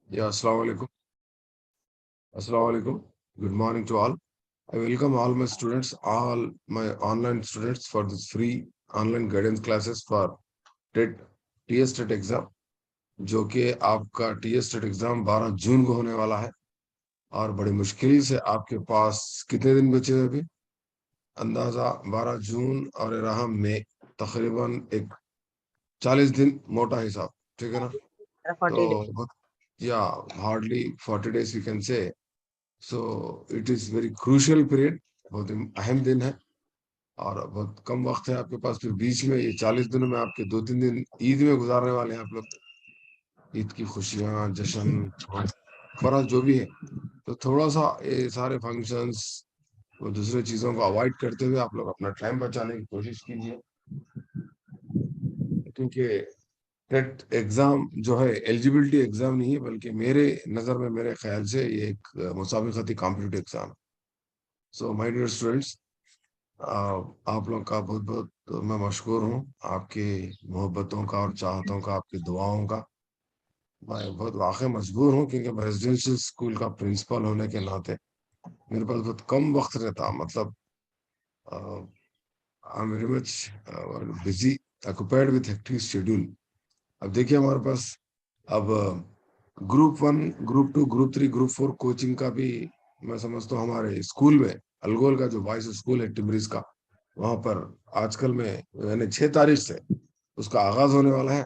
Yeah, Assalamu alaikum. Assalamu alaikum. Good morning to all. I welcome all my students, all my online students for this free online guidance classes for TET TS TET exam जो कि आपका TS TET exam 12 जून को होने वाला है। और बड़ी मुश्किल से आपके पास कितने दिन बचे हुए अभी? अंदाजा 12 जून और ये रहा मई, तकरीबन एक 40 दिन मोटा हिसाब, ठीक है ना? 40 days. तो या hardly 40 days we can say. So it is very crucial period, बहुत अहम दिन है और बहुत कम वक्त है आपके पास। फिर बीच में ये 40 दिनों में आपके 2-3 दिन ईद में गुजारने वाले हैं आप लोग। ईद की खुशियां, जश्न, फर्ज जो भी है, तो थोड़ा सा ये सारे फंक्शंस और दूसरे चीजों को अवॉइड करते हुए आप लोग अपना टाइम बचाने की कोशिश कीजिए, क्योंकि टेट एग्जाम जो है एलिजिबिलिटी एग्जाम नहीं है, बल्कि मेरे नज़र में, मेरे ख्याल से ये एक मुसाबिकती कॉम्पिटिटिव एग्जाम है। सो माय डियर स्टूडेंट्स, आप लोग का बहुत बहुत मैं मशहूर हूँ, आपकी मोहब्बतों का और चाहतों का, आपकी दुआओं का मैं बहुत वाकई मजबूर हूँ, क्योंकि मैं रेजिडेंशियल स्कूल का प्रिंसिपल होने के नाते मेरे पास बहुत कम वक्त रहता। मतलब I am very much busy, occupied with hectic schedule. अब देखिए हमारे पास अब group 1, group 2, group 3, group 4 coaching का भी मैं समझता हूँ हमारे स्कूल में, अलगोल का जो बॉयज स्कूल है टिमरीज का, वहां पर आजकल में यानी 6 तारीख से उसका आगाज होने वाला है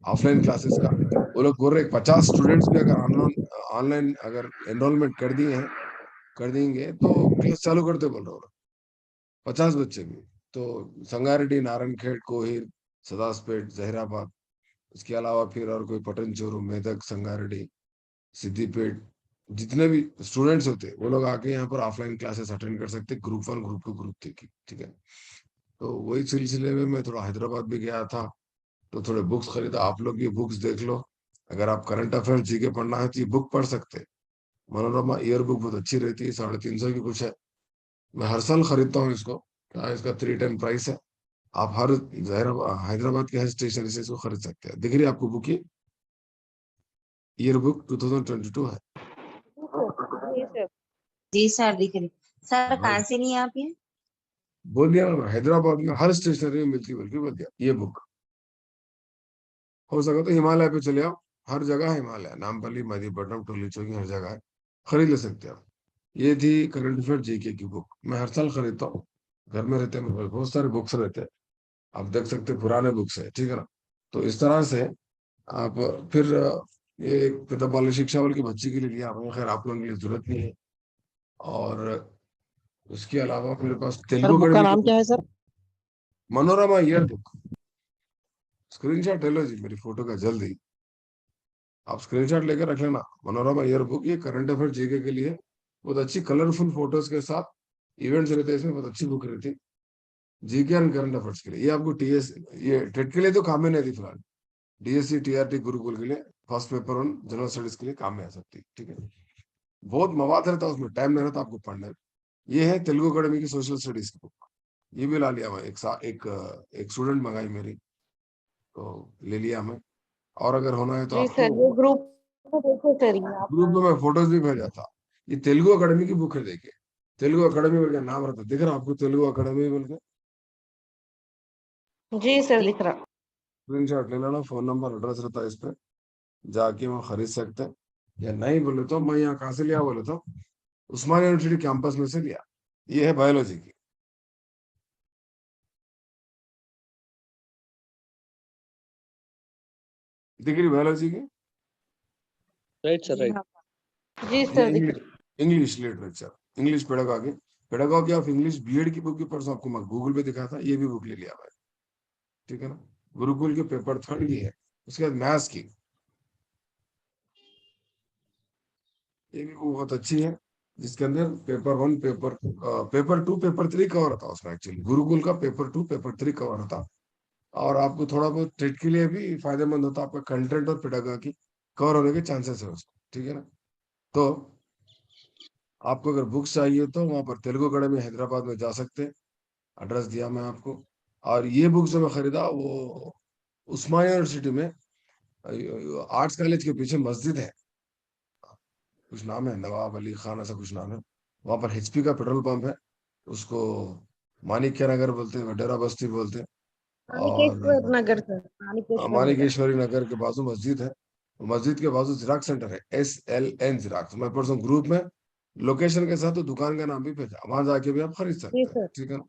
ऑफलाइन क्लासेस का। वो लोग बोल रहे हैं 50 स्टूडेंट्स भी अगर ऑनलाइन ऑनलाइन अगर एनरोलमेंट कर दिए हैं, कर देंगे तो क्लास चालू करते बोल रहे हो। 50 बच्चे भी। तो संगारेड्डी, नारायणखेड़, कोहिर, सदासपेट, जहीराबाद, इसके अलावा फिर और कोई पटन चोरू, मेदक, संगारेड्डी, सिद्दीपेट, जितने भी स्टूडेंट्स होते वो लोग आके यहाँ पर ऑफलाइन क्लासेस अटेंड कर सकते, ग्रुप 1, ग्रुप 2, ग्रुप 3 की, ठीक है। तो वही सिलसिले में मैं थोड़ा हैदराबाद भी गया था, तो थोड़े बुक्स खरीदा। आप लोग ये बुक्स देख लो, अगर आप करंट अफेयर्स जीके पढ़ना है तो ये बुक पढ़ सकते हैं। मनोरमा ईयर बुक बहुत अच्छी रहती है, 350 की कुछ है। मैं हर साल खरीदता हूँ इसको। इसका 310 प्राइस है। आप हर हैदराबाद के हर स्टेशनरी से इसको खरीद सकते हैं। दिख रही है आपको बुक? ये ईयर बुक 2022 है। जी सर। जी सर, दिख रही। सर हाँ, कहाँ से नहीं आप ये? बोल दिया ना, हैदराबाद में हर स्टेशनरी में मिलती है, बल्कि बोल दिया ये बुक। हो सका तो हिमालय पे चले आओ, हर जगह है हिमालय, नामपल्ली, मधुपट्टनम, टोली चौकी, हर जगह है, खरीद ले सकते हो आप। ये थी करंट अफेयर जीके की बुक, मैं हर साल खरीदता हूँ। घर में रहते हैं मेरे पास बहुत सारे बुक्स रहते हैं, आप देख सकते हैं, पुराने बुक्स है, ठीक है ना। तो इस तरह से आप फिर ये किताब वाले शिक्षा वाले की बच्ची के लिए लिया आपने, खैर आप लोगों के लिए जरूरत नहीं है। और उसके अलावा मेरे पास सर तेलुगु बुक का अकेडमी की नाम बुक, क्या है sir? Manorama year book. Screenshot ले लो जी मेरी फोटो का, जल्दी आप स्क्रीनशॉट लेकर रख लेना। मनोरमा ईयर बुक, ये करंट अफेयर जीके के लिए बहुत अच्छी कलरफुल फोटोज के साथ इवेंट्स रहते हैं, इसमें बहुत अच्छी बुक रहती है जीके एंड करंट अफेयर्स के लिए। ये आपको टीएस, ये टेट के लिए तो काम में नहीं थी फिलहाल, डीएससी टीआरटी गुरुकुल के लिए first paper on general studies के लिए काम में आ सकती है, ठीक है। बहुत मवाद रहता है उसमें, टाइम नहीं रहता आपको पढ़ने में। ये है तेलुगु अकेडमी की सोशल स्टडीज की बुक, ये भी ला लिया मैं। एक स्टूडेंट मंगाई मेरी, तो ले लिया मैं। और अगर होना है तो जी आपको सर, ये ग्रुप में देखो सर, ये आप। ग्रुप में मैं फोटोज भी भेजा था। ये तेलुगु अकेडमी की बुक है, देखिए, तेलुगु अकेडमी बोल के नाम रहता है, दिख रहा है आपको तेलुगु अकेडमी बोल के? जी सर, दिख रहा। स्क्रीन शॉट ले लेना, फोन नंबर एड्रेस रहता है इस पे, जाके वहाँ खरीद सकते हैं। या नहीं बोले तो मैं यहाँ कहाँ से लिया बोले तो उस्मानिया यूनिवर्सिटी कैंपस में से लिया। ये है बायोलॉजी की, दिख रही बायोलॉजी की? राइट सर, जी राइट। हाँ। जी ये सर, दिख इंग्लिश, रहा। English literature, English pedagogy, pedagogy of English BEd की बुक भी परसों आपको मैं गूगल पे दिखा था, ये भी बुक ले लिया भाई, ठीक है ना। गुरुकुल के पेपर 3 की है। उसके बाद मैथ्स की, ये भी बहुत अच्छी है, जिसके अंदर पेपर 1, पेपर 2, पेपर 3 कवर होता है उसमें। एक्चुअली गुरुकुल का पेपर 2, पेपर 3 कवर होता। और आपको थोड़ा बहुत टेट के लिए भी फायदेमंद होता, आपका कंटेंट और पेडागॉजी कवर होने के चांसेस है उसको, ठीक है ना। तो आपको अगर बुक्स चाहिए तो वहां पर तेलुगु अकेडमी हैदराबाद में जा सकते हैं, एड्रेस दिया मैं आपको। और ये बुक जो मैं खरीदा वो उस्मानिया यूनिवर्सिटी में आर्ट्स कॉलेज के पीछे मस्जिद है, कुछ नाम है, नवाब अली खान ऐसा कुछ नाम है। वहां पर एचपी का पेट्रोल पंप है, उसको माणिक्य नगर बोलते हैं, वडेरा बस्ती बोलते हैं। मानिकेश्वर और नगर सर, मानिकेश्वर नगर। मानिकेश्वरी नगर के बाजू मस्जिद है, मस्जिद के बाजू जिराक्स सेंटर है, SLN जिराक्स। मैं परसों ग्रुप में लोकेशन के साथ तो दुकान का नाम भी भेजा, वहां जाके भी आप खरीद जी सकते हैं, सर। ठीक है ना।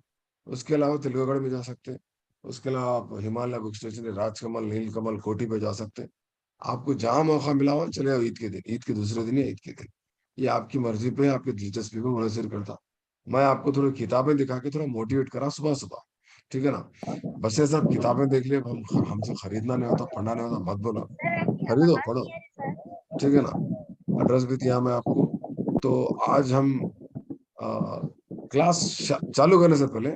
उसके अलावा तेलुगुगढ़ में जा सकते हैं। उसके अलावा आप हिमालय बुक स्टेशन, राजकमल, नीलकमल, कोठी पे जा सकते हैं। आपको जहां मौका मिला हो चले आओ, ईद के दिन, ईद के दूसरे दिन या ईद के दिन, ये आपकी मर्जी पे, आपकी दिलचस्पी पे मुनहसर करता। मैं आपको थोड़ी किताबें दिखा के थोड़ा मोटिवेट करा सुबह सुबह, ठीक है ना। बस ये सब किताबें देख लिए, हमसे खरीदना नहीं होता, पढ़ना नहीं होता, मत बोलो, खरीदो पढ़ो, ठीक है ना। एड्रेस भी दिया मैं आपको। तो आज हम क्लास चालू करने से पहले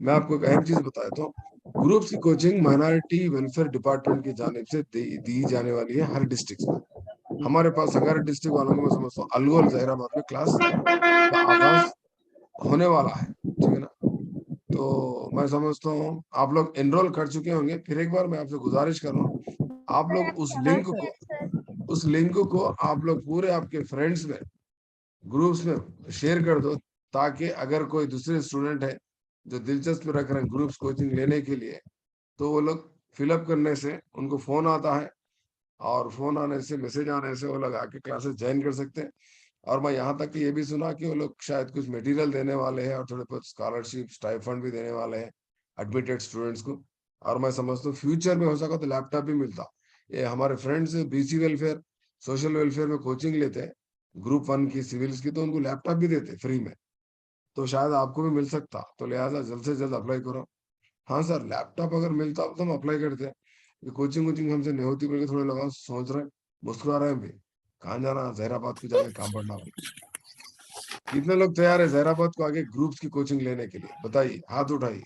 मैं आपको एक अहम चीज बता देता हूँ। ग्रुप्स की कोचिंग माइनॉरिटी वेलफेयर डिपार्टमेंट की जानिब से दी जाने वाली है हर डिस्ट्रिक्ट में। हमारे पास संगारेड्डी डिस्ट्रिक्ट वालों को मैं समझता हूँ अलगोल जहीराबाद में क्लास का आगाज होने वाला है, ठीक है ना। तो मैं समझता हूँ आप लोग एनरोल कर चुके होंगे। फिर एक बार मैं आपसे गुजारिश कर रहा हूँ, आप लोग हाँ सर। उस लिंक को आप लोग पूरे आपके फ्रेंड्स में, ग्रुप्स में शेयर कर दो, ताकि अगर कोई दूसरे स्टूडेंट है जो दिलचस्पी रख रहे हैं ग्रुप्स कोचिंग लेने के लिए, तो वो लोग फिलअप करने से उनको फोन आता है, और फोन आने से, मैसेज आने से वो लोग आके क्लासेस ज्वाइन कर सकते हैं। और मैं यहाँ तक कि ये भी सुना कि वो लोग शायद कुछ मटेरियल देने वाले हैं और थोड़े बहुत स्कॉलरशिप स्टाइफंड भी देने वाले हैं एडमिटेड स्टूडेंट्स को। और मैं समझता हूँ फ्यूचर में हो सका तो लैपटॉप भी मिलता। ये हमारे friends BC welfare, social welfare में कोचिंग लेते हैं, ग्रुप 1 की, सिविल्स की, तो उनको लैपटॉप भी देते फ्री में। तो शायद आपको भी मिल सकता, तो लिहाजा जल्द से जल्द अप्लाई करो। हाँ सर, लैपटॉप अगर मिलता तो हम अप्लाई करते हैं। ये कोचिंग वोचिंग हमसे नहीं होती बल्कि थोड़े लोग सोच रहे हैं, मुस्कुरा रहे हैं भी, कहाँ जाना, जहराबाद को जाके काम पड़ना बोल के। कितने लोग तैयार है जहराबाद को आगे ग्रुप्स की कोचिंग लेने के लिए, बताइए, हाथ उठाइए।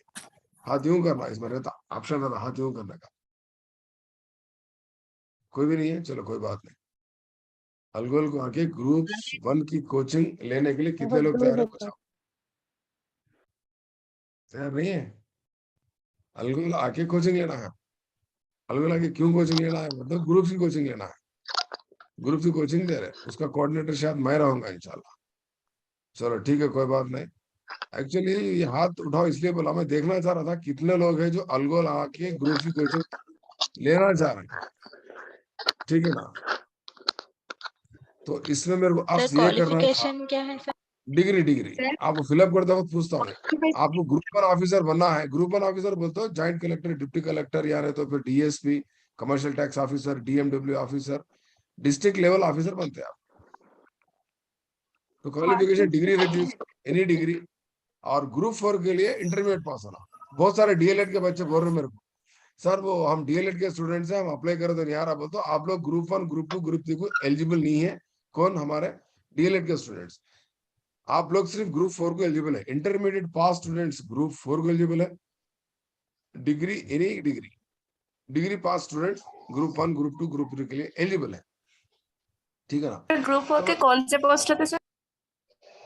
हाथ यूं करना, इसमें रहता ऑप्शन रहता हाथ यूं करने का। कोई भी नहीं है, चलो कोई बात नहीं। अलगोल को आके ग्रुप्स 1 की कोचिंग लेने के लिए कितने बहुत लोग दूर तैयार है, है सर। बताओ। तैयार नहीं है? अलगोल आके कोचिंग लेना है। अलगोल आके क्यों कोचिंग लेना है, मतलब ग्रुप्स की कोचिंग लेना है। ग्रुप की कोचिंग दे रहे, उसका कोऑर्डिनेटर शायद मैं रहूंगा इंशाल्लाह। चलो ठीक है, कोई बात नहीं। एक्चुअली ये हाथ उठाओ इसलिए बोला, मैं देखना चाह रहा था कितने लोग हैं जो अलगोल आके ग्रुप की कोचिंग लेना चाह रहे हैं, ठीक है ना। तो इसमें मेरे को सर आपसे ये करना था, क्वालिफिकेशन क्या है सर? Degree degree. आपको फिलअप करते वक्त पूछता हूँ, आपको ग्रुप 1 ऑफिसर बनना है। ग्रुप 1 ऑफिसर बोलते हो ज्वाइंट कलेक्टर, डिप्टी कलेक्टर, या नहीं तो फिर DSP, commercial tax officer, DMW officer, district level officer बनते हैं आप। तो क्वालिफिकेशन डिग्री रहती है, एनी डिग्री। और ग्रुप 4 के लिए इंटरमीडिएट पास होना। बहुत सारे DLED के बच्चे बोल रहे हैं मेरे को, सर वो हम DLED के स्टूडेंट्स हैं, हम अप्लाई करें तो नहीं आ रहा। बोलते आप लोग ग्रुप 1, ग्रुप 2, ग्रुप 3 को एलिजिबल नहीं है। कौन? हमारे DLED के स्टूडेंट्स। आप लोग सिर्फ ग्रुप 4 को एलिजिबल है। इंटरमीडिएट पास स्टूडेंट्स ग्रुप 4 को एलिजिबल है। डिग्री, एनी डिग्री, डिग्री पास स्टूडेंट्स ग्रुप 1, ग्रुप 2, ग्रुप 3 के लिए एलिजिबल है, ठीक है ना। ग्रुप 4 के तो कौन से पोस्ट रहते सर?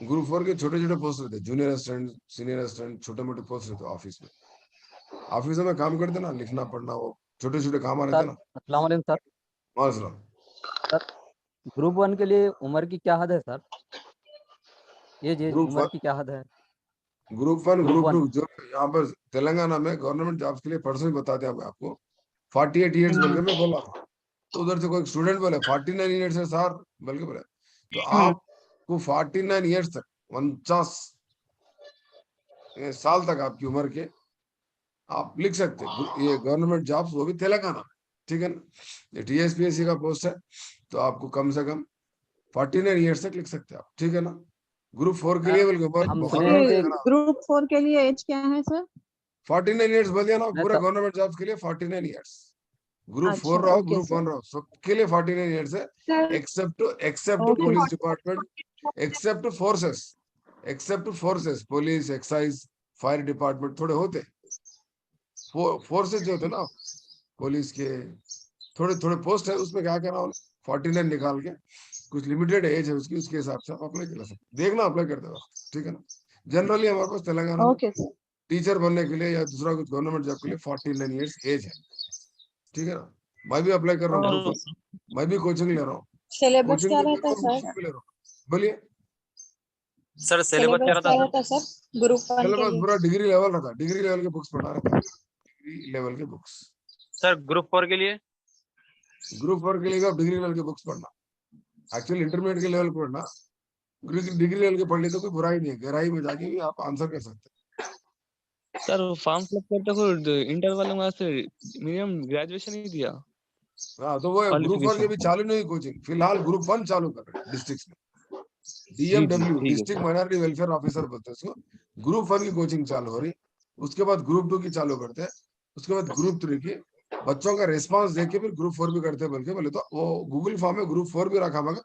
ग्रुप 4 के छोटे छोटे पोस्ट रहते हैं, जूनियर असिस्टेंट, सीनियर असिस्टेंट, छोटे मोटे पोस्ट रहते हैं ऑफिस में। ऑफिस में काम करते ना, लिखना पढ़ना, वो छोटे छोटे काम रहते सर ना। अस्सलाम वालेकुम सर। माजरा सर ग्रुप 1 के लिए उम्र की क्या हद है सर? एज ग्रुप उम्र की क्या हद है? ग्रुप 1, ग्रुप ग्रुप 2 1 जो यहाँ पर तेलंगाना में गवर्नमेंट जॉब्स के लिए, परसों ही बता दिया मैं आपको, 48 ईयर्स बोल के मैं बोला था। तो उधर से कोई स्टूडेंट बोले 49 ईयर्स है सर, बल्कि बोले। तो आपको 49 ईयर्स तक, 49 साल तक आपकी उम्र के आप लिख सकते हैं ये गवर्नमेंट जॉब्स, वो भी तेलंगाना में, ठीक है ना। ये TSPSC का पोस्ट है, तो आपको कम से कम 49 ईयर्स तक लिख सकते हैं आप, ठीक है ना। ग्रुप 4 के लिए बल्कि हम बहुत सुने हैं कि ग्रुप 4 के लिए एज क्या है सर? 49 ईयर्स बोल दिया ना, नहीं पूरे सर। गवर्नमेंट जॉब्स के लिए 49 ईयर्स। ग्रुप 4 अच्छा, रहो, ओके ग्रुप 1 सर। रहो, सबके लिए 49 ईयर्स है। Except okay police department, except forces, police, excise, fire department थोड़े होते। फोर्सेस जो होते ना पुलिस के, थोड़े थोड़े पोस्ट है, उसमें क्या करना, 49 निकाल के, कुछ लिमिटेड एज है उसकी, उसके हिसाब से आप अप्लाई कर सकते, देखना अप्लाई करते वक्त, ठीक है ना। जनरली हमारे पास तेलंगाना में ओके सर। टीचर बनने के लिए या दूसरा कुछ गवर्नमेंट जॉब के लिए 49 ईयर्स एज है, ठीक है ना। मैं भी अप्लाई कर रहा हूँ ग्रुप 1, ओके मैं भी कोचिंग ले रहा हूँ। सिलेबस कोचिंग क्या तो रहता है बिल्कुल सर? मुफ्त में ले रहा हूँ। बोलिए। सर सिलेबस क्या सिलेबस रहता क्या है रहता है सर ग्रुप 1 के सिलेबस लिए? पूरा डिग्री लेवल रहता, डिग्री लेवल के बुक्स पढ़ा रहता, डिग्री लेवल के बुक्स। सर ग्रुप 4 के लिए? ग्रुप 4 के लिए आप डिग्री लेवल के बुक्स पढ़ना, एक्चुअली इंटरमीडिएट के लेवल पढ़ना, डिग्री लेवल के पढ़ने तो कोई बुराई नहीं है, गहराई में जाके भी आप आंसर कर सकते हैं। सर फॉर्म फिलअप करते हुए इंटर वालों में से मिनिमम ग्रेजुएशन ही दिया हाँ तो वो ग्रुप 4 के भी क्वालिफिकेशन। चालू नहीं कोचिंग, फिलहाल ग्रुप 1 चालू कर रहे हैं डिस्ट्रिक्ट में। जी जी DMW ठीक है district sir. Minority welfare officer बोलते हैं उसको। ग्रुप 1 की कोचिंग चालू हो रही, उसके बाद ग्रुप 2 की चालू करते हैं, उसके बाद ग्रुप 3 की। बच्चों का रिस्पांस देख के फिर ग्रुप 4 भी करते हैं, बल्कि बोले तो वो गूगल फॉर्म में ग्रुप 4 भी रखा होगा।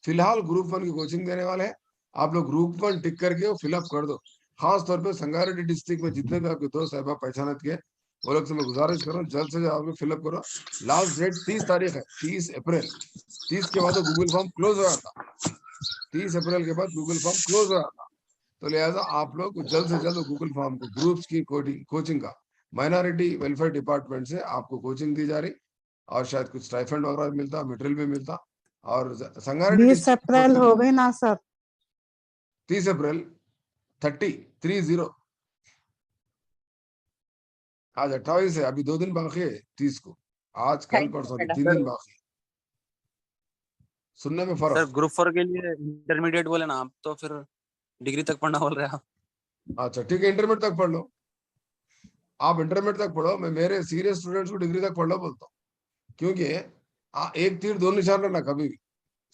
फिलहाल ग्रुप 1 की कोचिंग देने वाले हैं। आप लोग ग्रुप 1 टिक करके वो फिलअप कर दो। खास तौर पे संगारेड्डी डिस्ट्रिक्ट में जितने भी आपके दोस्त साहब पहचानत के, वो लोग से मैं गुजारिश कर रहा हूँ जल्द से जल्द आप लोग फिलअप करो। लास्ट डेट 30 तारीख है, 30 अप्रैल। 30 के बाद गूगल फॉर्म क्लोज हो जाता, 30 अप्रैल के बाद गूगल फॉर्म क्लोज हो जाता। तो लिहाजा आप लोग जल्द से जल्द गूगल फॉर्म को, ग्रुप्स की कोचिंग का माइनॉरिटी वेलफेयर डिपार्टमेंट से आपको कोचिंग दी जा रही, और शायद कुछ स्टाइफंड वगैरह भी मिलता, मटेरियल भी मिलता। और संगारेड्डी 20 डिस्ट्रिक्ट अप्रैल हो गए ना सर? 30 अप्रैल 30 आज 28 है, अभी 2 दिन बाकी है 30 को। आज कल थैंक यू परसों नहीं, मैडम। 3 दिन बाकी है। सुनने में सर फर्क। ग्रुप 4 के लिए इंटरमीडिएट बोले ना आप, तो फिर डिग्री तक पढ़ना बोल रहे हैं आप। अच्छा ठीक है, इंटरमीडिएट तक पढ़ लो, आप इंटरमीडिएट तक पढ़ो। मैं मेरे सीरियस स्टूडेंट्स को डिग्री तक पढ़ लो बोलता हूँ, क्योंकि एक तीर दो निशान रहना कभी भी,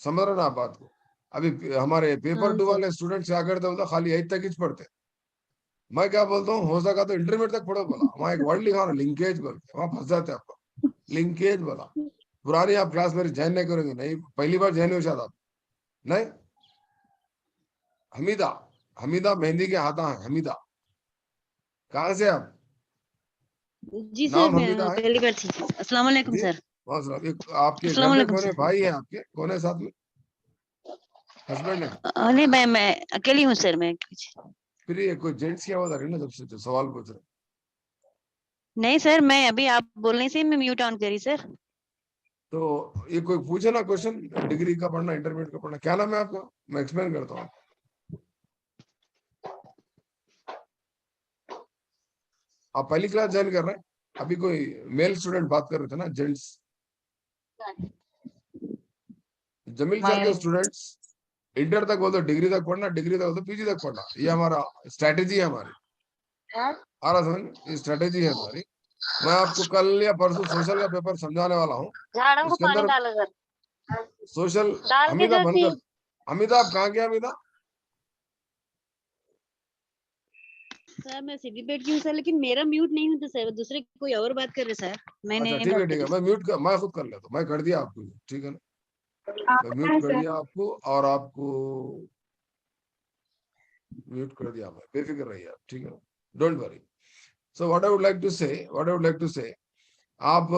समझ रहे ना आप बात को। अभी हमारे पेपर हाँ 2 सर। वाले स्टूडेंट्स क्या करते बोलता खाली 8 तक ही पढ़ते। मैं क्या बोलता हूँ, हो सका तो इंटरमीडिएट तक पढ़ो बोला। वहाँ एक वर्ड लिखा ना, लिंकेज बोल के, वहाँ फंस जाते आप लोग। लिंकेज बोला, पुरानी आप क्लास मेरी ज्वाइन नहीं करेंगे, नहीं पहली बार ज्वाइन हो शायद आप, नहीं। हमीदा, हमीदा मेहंदी के हाथा है, हमीदा कहाँ से आप? जी सर, नाम मैं हमीदा है पहली बार थी। अस्सलाम वालेकुम जी। सर। बहुत सारा। एक आपके घर अस्सलाम में वालेकुम कौन है, सर। भाई है आपके, कौन है साथ में, हस्बैंड है? नहीं मैं अकेली हूँ सर। मैं फिर ये कोई जेंट्स की आवाज आ रही है ना जब से, जो सवाल पूछ रहे। नहीं सर, मैं अभी आप बोलने से मैं म्यूट ऑन करी सर। तो ये कोई पूछे ना क्वेश्चन, डिग्री का पढ़ना, इंटरमीडिएट का पढ़ना, क्या नाम है आपका? मैं एक्सप्लेन करता हूँ। आप पहली क्लास ज्वाइन कर रहे हैं? अभी कोई मेल स्टूडेंट बात कर रहे थे ना, जेंट्स। जमील सर के स्टूडेंट्स इंटर तक बोलते डिग्री तक पढ़ना, डिग्री तक बोलते PG तक पढ़ना। ये हमारा स्ट्रैटेजी है हमारी, आ रहा समझ? ये स्ट्रैटेजी है हमारी। मैं आपको कल या परसों सोशल का पेपर समझाने वाला हूँ। झाड़ों को उसके पानी अंदर डालो सर। सोशल, डाल के हमीदा जो बनकर, थी। हमीदा आप कहाँ गया हमीदा? सर मैं सिटीपेट की हूँ सर, लेकिन मेरा म्यूट नहीं होता सर, दूसरे कोई और बात कर रहे सर। मैं अच्छा नहीं ठीक है बात कर ठीक है, रही। मैं म्यूट कर, मैं खुद कर लेता हूँ, मैं कर दिया आपको, ठीक है ना। मैं म्यूट कर दिया आपको, और आपको म्यूट कर दिया, मैं बेफिक्र रहिए आप, ठीक है, don't worry. So what I would like to say, what I would like to say, आप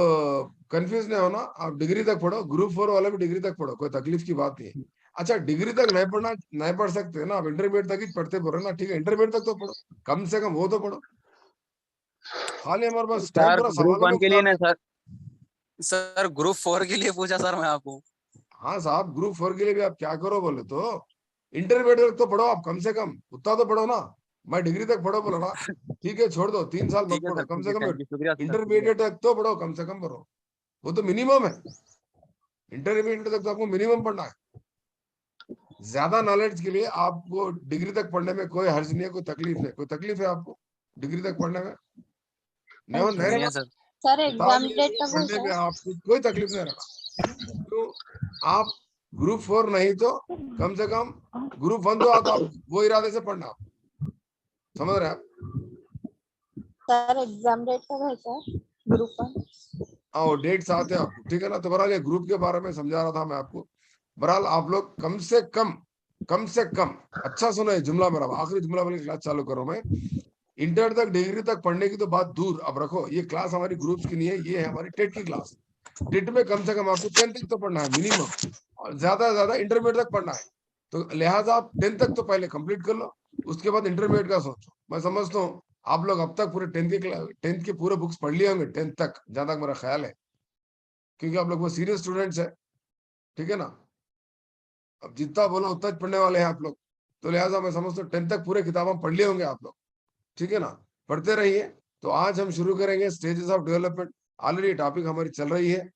कंफ्यूज नहीं होना। आप डिग्री तक पढ़ो, ग्रुप 4 वाला भी डिग्री तक पढ़ो, कोई तकलीफ की बात नहीं है। अच्छा डिग्री तक नहीं पढ़ना, नहीं पढ़ सकते ना आप, इंटरमीडिएट तक ही पढ़ते बोल रहे ना, ठीक है, इंटरमीडिएट तक तो पढ़ो, कम से कम वो तो पढ़ो। खाली हमारे पास टाइम सर पूरा ग्रुप सवालों में 1 के लिए गुजार ना दो। सर, सर ग्रुप 4 के लिए पूछा सर मैं आपको। हाँ साहब, ग्रुप 4 के लिए भी आप क्या करो बोले तो, इंटरमीडिएट तक तो पढ़ो आप, कम से कम उतना तो पढ़ो ना। मैं डिग्री तक पढ़ो बोला ना, ठीक है, छोड़ दो, 3 साल मत ठीक है पढ़ो, सर, कम ठीक से है, कम थैंक यू, शुक्रिया सर, शुक्रिया। इंटरमीडिएट तक तो पढ़ो, कम से कम पढ़ो, वो तो मिनिमम है। इंटरमीडिएट तक तो आपको मिनिमम पढ़ना है। ज्यादा नॉलेज के लिए आपको डिग्री तक पढ़ने में कोई हर्ज नहीं है, कोई तकलीफ नहीं, कोई तकलीफ है आपको डिग्री तक पढ़ने में? नहीं नहीं नहीं, है सर। सर एग्जाम तालीम डेट कब है पढ़ने में सर? आपको कोई तकलीफ नहीं रहना। तो आप ग्रुप 4 नहीं तो कम से कम ग्रुप 1 तो आप वो इरादे से पढ़ना आप, समझ रहे हैं आप? सर एग्जाम डेट कब है सर ग्रुप 1? और डेट्स आते हैं आपको, ठीक है ना। तो बहरहाल ये ग्रुप के बारे में समझा रहा था मैं आपको। बहरहाल आप लोग कम से कम, अच्छा सुनो ये जुमला मेरा, आखिरी जुमला वाली क्लास चालू करो मैं। इंटर तक, डिग्री तक पढ़ने की तो बात दूर, अब रखो, ये क्लास हमारी ग्रुप्स की नहीं है, ये है हमारी टेट की क्लास। टेट में कम से कम आपको 10 तक तो पढ़ना है मिनिमम, और ज्यादा से ज्यादा इंटरमीडिएट तक पढ़ना है। तो लिहाजा आप 10 तक तो पहले कंप्लीट कर लो, उसके बाद इंटरमीडिएट का सोचो। मैं समझता हूँ आप लोग अब तक पूरे 10th के पूरे बुक्स पढ़ लिए होंगे, 10th तक, जहां तक मेरा ख्याल है, क्योंकि आप लोग वो सीरियस स्टूडेंट्स है, ठीक है ना। अब जितना बोला उतना पढ़ने वाले हैं आप लोग, तो लिहाजा मैं समझता हूँ 10th तक पूरे किताबें पढ़ लिए होंगे आप लोग, ठीक है ना, पढ़ते रहिए। तो आज हम शुरू करेंगे stages of development. Already topic हमारी चल रही है,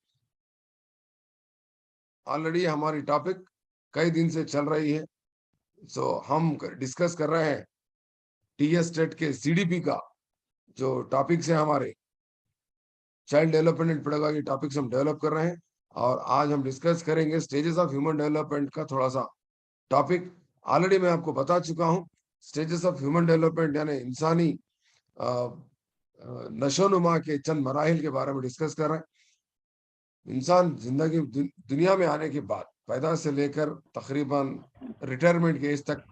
ऑलरेडी हमारी टॉपिक कई दिन से चल रही है। सो हम डिस्कस कर रहे हैं टीएस टेट के सीडीपी का जो टॉपिक्स है, हमारे child development and pedagogy topics हम डेवलप कर रहे हैं। और आज हम डिस्कस करेंगे स्टेजेस ऑफ ह्यूमन डेवलपमेंट का थोड़ा सा टॉपिक। ऑलरेडी मैं आपको बता चुका हूं, स्टेजेस ऑफ ह्यूमन डेवलपमेंट यानी इंसानी नशोनुमा के चंद मराहिल के बारे में डिस्कस कर रहे हैं। इंसान जिंदगी दुनिया में आने के बाद पैदा से लेकर तकरीबन रिटायरमेंट के एज तक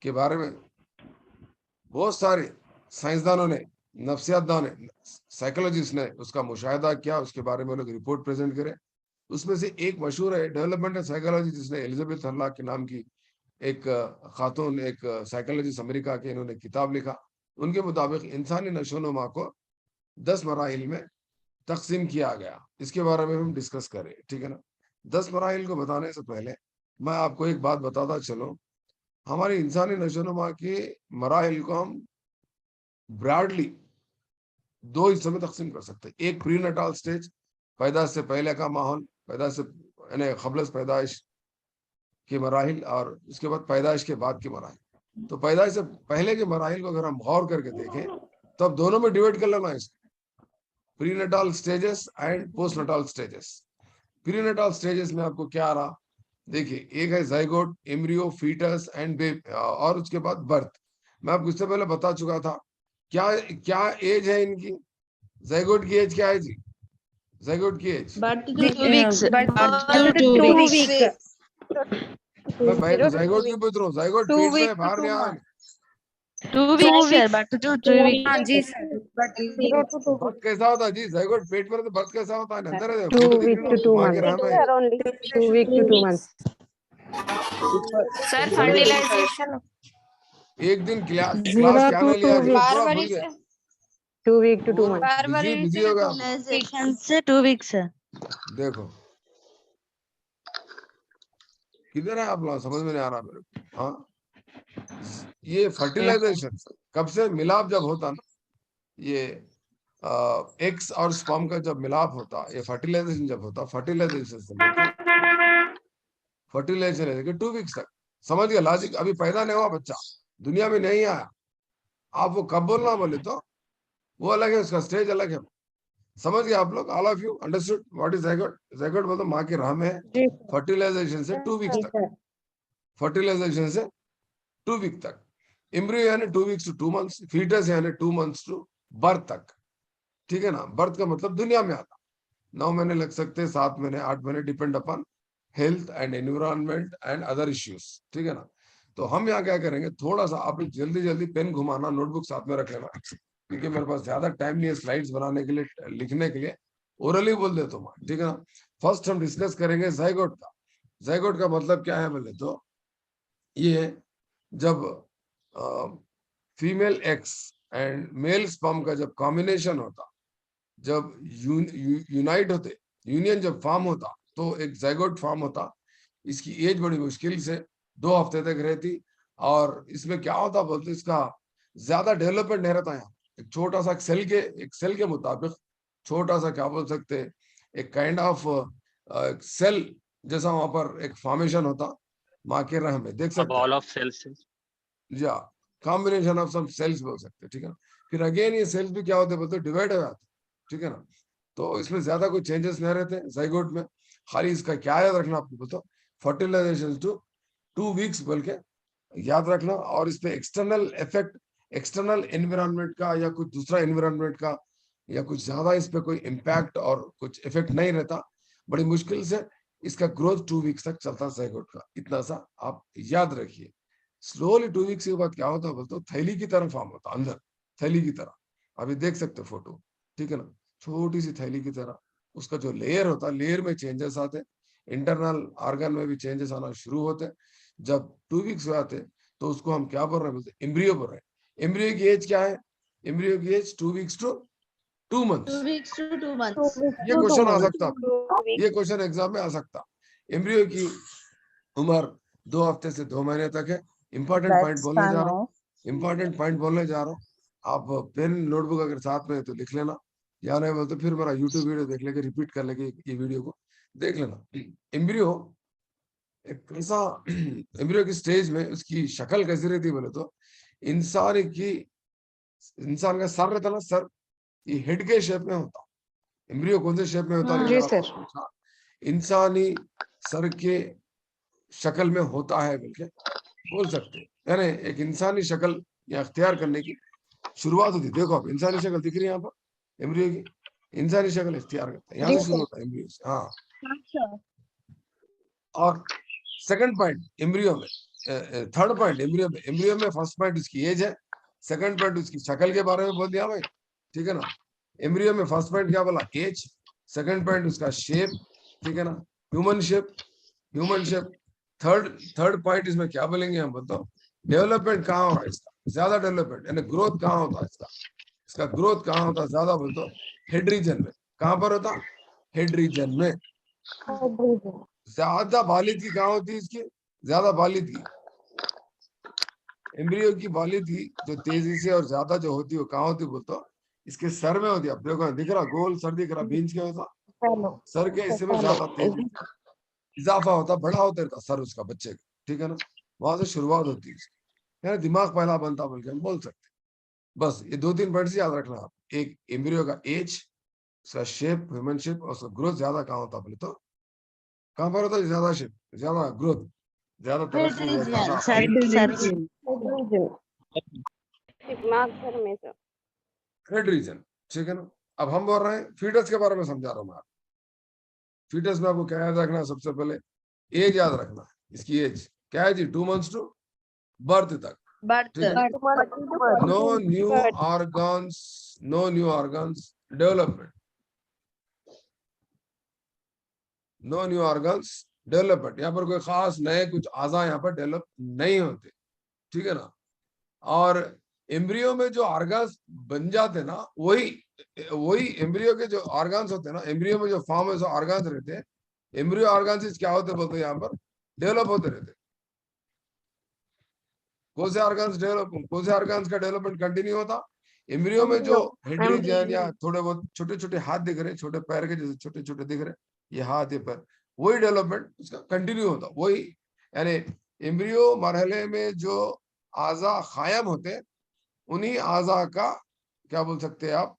के बारे में बहुत सारे साइंसदानों ने, नफ्सियातदान ने, साइकोलॉजिस्ट ने उसका मुशाहिदा किया, उसके बारे में लोग रिपोर्ट प्रेजेंट करे। उसमें से एक मशहूर है डेवलपमेंटल साइकोलॉजी, जिसने एलिजाबेथ हल्ला के नाम की एक खातून, एक साइकोलॉजिस्ट अमेरिका के, इन्होंने किताब लिखा। उनके मुताबिक इंसानी नशोनुमा को 10 मराहिल में तकसीम किया गया। इसके बारे में हम डिस्कस करें, ठीक है ना। 10 मराहिल को बताने से पहले मैं आपको एक बात बताता चलो, हमारी इंसानी नशोनुमा के मराहिल को हम ब्रॉडली 2 हिस्सों में तकसीम कर सकते हैं। एक प्रीनेटाल स्टेज, पैदाइश से पहले का माहौल, पैदाइश से यानी क़ब्ल पैदाइश के मराहिल, और उसके बाद पैदाइश के बाद के मराहिल। तो पैदाइश से पहले के मराहिल को अगर हम गौर करके देखें तो अब दोनों में डिवाइड कर लेना है, prenatal stages and postnatal stages. Prenatal stages में आपको क्या आ रहा, देखिए, एक है zygote, embryo, foetus and baby, और उसके बाद बर्थ। मैं आपको इससे पहले बता चुका था क्या क्या एज है इनकी। जाइगोट की एज क्या है जी? जाइगोट की एज मैं जाइगोट की पूछ रहा हूँ, जाइगोट पेट से बाहर नहीं आ रहा है। 2 weeks sir, but to 2 weeks. हाँ जी सर, 0 to 2 बर्थ कैसा होता है जी? जाइगोट पेट पर तो बर्थ कैसा होता है? अंदर है 2 weeks to 2 माँ के months. रहम है। only 2 weeks to 2 months. Sir, fertilization. एक दिन क्लास 0 क्या नहीं to लिया 2 जी? weeks. पूरा भूल गए। 2 weeks to 2 months. बिजी होगा। से 2 weeks sir. देखो किधर है आप लोग, समझ में नहीं आ रहा मेरे को। हाँ, ये फर्टिलाइजेशन कब से मिलाप जब होता ना, ये एक्स और स्पर्म का जब मिलाप होता, ये फर्टिलाइजेशन जब होता, फर्टिलाइजेशन से फर्टिलाइजेशन लेके 2 वीक्स तक। समझ गया लॉजिक? अभी पैदा नहीं हुआ बच्चा, दुनिया में नहीं आया, आप वो कब बोलना बोले तो वो अलग है, उसका स्टेज अलग है। समझ गए आप लोग? All of you understood what is zygote? Zygote बोलते माँ के रहम है, फर्टिलाइजेशन से 2 वीक्स तक, फर्टिलाइजेशन से 2 वीक तक। एम्ब्रियो यानी 2 वीक्स टू 2 मंथ्स, फीटस यानी 2 मंथ्स टू बर्थ तक, ठीक है ना। बर्थ का मतलब दुनिया में आता, 9 महीने लग सकते हैं, 7 महीने, 8 महीने, depend upon health and environment and other issues, ठीक है ना। तो हम यहाँ क्या करेंगे, थोड़ा सा आप जल्दी जल्दी पेन घुमाना, नोटबुक साथ में रख लेना, क्योंकि मेरे पास ज्यादा टाइम नहीं है स्लाइड्स बनाने के लिए, लिखने के लिए ओरली बोल देता हूँ, ठीक है ना। फर्स्ट हम डिस्कस करेंगे जाइगोट का। जाइगोट का मतलब क्या है बोले तो, ये जब female x and mail sperm का जब कॉम्बिनेशन होता, जब यूनाइट होते, यूनियन जब फॉर्म होता, तो एक जाइगोट फॉर्म होता। इसकी एज बड़ी मुश्किल से 2 हफ्ते तक रहती, और इसमें क्या होता बोलते, इसका ज्यादा डेवलपमेंट नहीं रहता। यहाँ एक छोटा सा एक सेल के मुताबिक छोटा सा क्या बोल सकते, एक काइंड ऑफ सेल जैसा वहां पर एक फॉर्मेशन होता माँ के रहम में, देख सकते बॉल ऑफ सेल्स या कॉम्बिनेशन ऑफ सम सेल्स बोल सकते, ठीक है ना। फिर अगेन ये सेल्स भी क्या होते बोलते, डिवाइड हो जाते, ठीक है ना। तो इसमें ज्यादा कोई चेंजेस नहीं रहते जाइगोट में। खाली इसका क्या याद रखना आपको बोलते, फर्टिलाइजेशन टू 2 वीक्स बोल के याद रखना। और इस पे एक्सटर्नल इफेक्ट, एक्सटर्नल एनवायरनमेंट का या कुछ दूसरा एनवायरनमेंट का या कुछ ज्यादा इस पे कोई इम्पैक्ट और कुछ इफेक्ट नहीं रहता। बड़ी मुश्किल से इसका ग्रोथ 2 वीक्स तक चलता है जाइगोट का, इतना सा आप याद रखिए। स्लोली 2 वीक्स के बाद क्या होता बोलते, थैली की तरह फॉर्म होता, अंदर थैली की तरह, अभी देख सकते फोटो, ठीक है ना, छोटी सी थैली की तरह। उसका जो लेयर होता, लेयर में चेंजेस आते, इंटरनल ऑर्गन में भी चेंजेस आना शुरू होते। जब 2 वीक्स हो जाते तो उसको हम क्या बोल रहे हैं बोलते, एम्ब्रियो बोल रहे हैं। एम्ब्रियो की एज क्या है? एम्ब्रियो की age 2 weeks to 2 months. 2 weeks to 2 months. ये क्वेश्चन आ सकता, ये क्वेश्चन एग्जाम में आ सकता। एम्ब्रियो की उम्र 2 हफ्ते से 2 महीने तक है। इंपॉर्टेंट पॉइंट बोलने जा रहा हूँ, इंपॉर्टेंट पॉइंट बोलने जा रहा हूँ। आप पेन नोटबुक अगर साथ में है तो लिख लेना, या नहीं बोलते फिर मेरा यूट्यूब वीडियो देख लेके रिपीट कर लेके ये वीडियो को देख लेना। एम्ब्रियो एक ऐसा एम्ब्रियो की स्टेज में उसकी शक्ल कैसी रहती बोले तो इंसान का सर रहता ना, सर ये हेड के शेप में होता। एम्ब्रियो कौन से शेप में होता है जी अगर आपको सर। पूछा, इंसानी सर के शक्ल में होता है बोल के बोल सकते हैं। यानी एक इंसानी शक्ल या अख्तियार करने की शुरुआत होती है। देखो आप इंसानी शक्ल दिख रही है यहाँ पर एम्ब्रियो की, इंसानी शक्ल इख्तियार करता है, यहाँ से शुरू होता है एम्ब्रियो से। हाँ, और सेकंड पॉइंट एम्ब्रियो में, थर्ड पॉइंट एम्ब्रियो में फर्स्ट पॉइंट उसकी एज है, सेकंड पॉइंट उसकी शक्ल के बारे में बोल दिया भाई, ठीक है ना। एम्ब्रियो में फर्स्ट पॉइंट क्या बोला, एज, सेकंड पॉइंट उसका शेप, ठीक है ना, ह्यूमन शेप। थर्ड पॉइंट इसमें क्या बोलेंगे हम, बताओ डेवलपमेंट कहाँ हो रहा है इसका, ज्यादा डेवलपमेंट यानी ग्रोथ कहाँ होता है इसका ग्रोथ कहाँ होता है ज्यादा, बोल तो हेड रीजन में। कहाँ पर होता, हेड रीजन में। ज्यादा बालिदगी कहाँ होती है इसकी, ज्यादा बालिदगी एम्ब्रियो की बालिदगी जो तेजी से और ज्यादा जो होती है वो कहाँ होती है बोलते, इसके सर में होती है। आप देखो दिख रहा गोल सर दिख रहा, बींच के होता सर के हिस्से में ज्यादा तेजी से इजाफा होता, बड़ा होता रहता सर उसका बच्चे का, ठीक है ना। वहां से शुरुआत होती है इसकी, यानी दिमाग पहला बनता बोल के हम बोल सकते हैं। बस ये 2-3 पॉइंट्स याद रखना आप, एक एम्ब्रियो का एज, उसका शेप, ह्यूमन शेप, और उसका ग्रोथ ज्यादा कहाँ होता बोले तो, कहाँ पर होता है ज्यादा शेप, ज्यादा ग्रोथ, ज्यादा तरक्की, ज्यादा हेड रीजन, ठीक है ना। अब हम बोल रहे हैं फीटस के बारे में समझा रहा हूँ मैं। फीटस में आपको क्या याद रखना है, सबसे पहले एज याद रखना है। इसकी एज क्या है जी, 2 मंथ्स टू बर्थ तक, ठीक है। No new organs development, no new organs development, यहाँ पर कोई खास नए कुछ आज़ा यहाँ पर डेवलप नहीं होते, ठीक है ना। और एम्ब्रियो में जो ऑर्गन्स बन जाते ना, वही एम्ब्रियो के जो ऑर्गन्स होते हैं ना, एम्ब्रियो में जो फॉर्म है जो ऑर्गन्स रहते हैं, एम्ब्रियो ऑर्गन्स क्या होते बोलते हैं, यहाँ पर डेवलप होते रहते। कौन से ऑर्गन्स का डेवलपमेंट कंटिन्यू होता, एम्ब्रियो में जो हेड रीजन या थोड़े बहुत छोटे छोटे हाथ दिख रहे, छोटे पैर के जैसे छोटे छोटे दिख रहे, ये हाथ ये पैर, वही डेवलपमेंट उसका कंटिन्यू होता। वही यानी एम्ब्रियो मरहले में जो आज़ा कायम होते, उन्हीं आज़ा का क्या बोल सकते हैं आप,